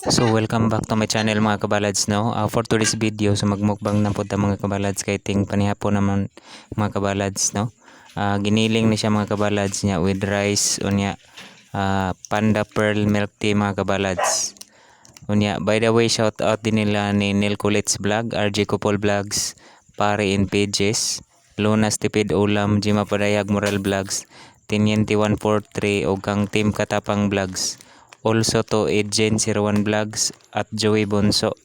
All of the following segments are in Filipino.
So welcome back to my channel mga kabalads no. For today's video so magmukbang na po ta mga kabalads kay ting panihapon naman mga kabalads no. Giniling ni siya mga kabalads niya with rice unya Panda Pearl milk tea mga kabalads. Unya by the way shout out din nila ni Neil Kulits Vlog, RJ Kupol Vlogs, Pare in Pages, Lunas Tipid Ulam, Jima Padayag Moral Vlogs, Tiniente 143 o kang Team Katapang Vlogs. Also to Agent 01 Vlogs at Joey Bonso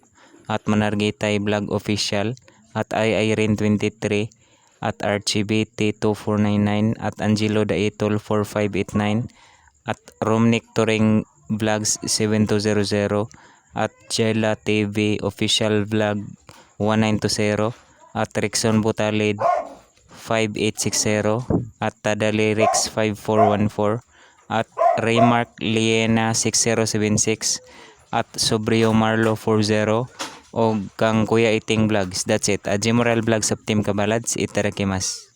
at Manargitay Vlog Official at Irene 23 at RCBT 2499 at Angelo Daitol 4589 at Romnick Turing Vlogs 7200 at Jella TV Official Vlog 1920 at Rickson Butalid 5860 at Tadalyrix 5414 at Raymark Liena 6076 at Sobrio Marlo 40 o kang Kuya Iting Vlogs. That's it. Ajimoral Vlogs of Team Kabalads. Itadakimasu.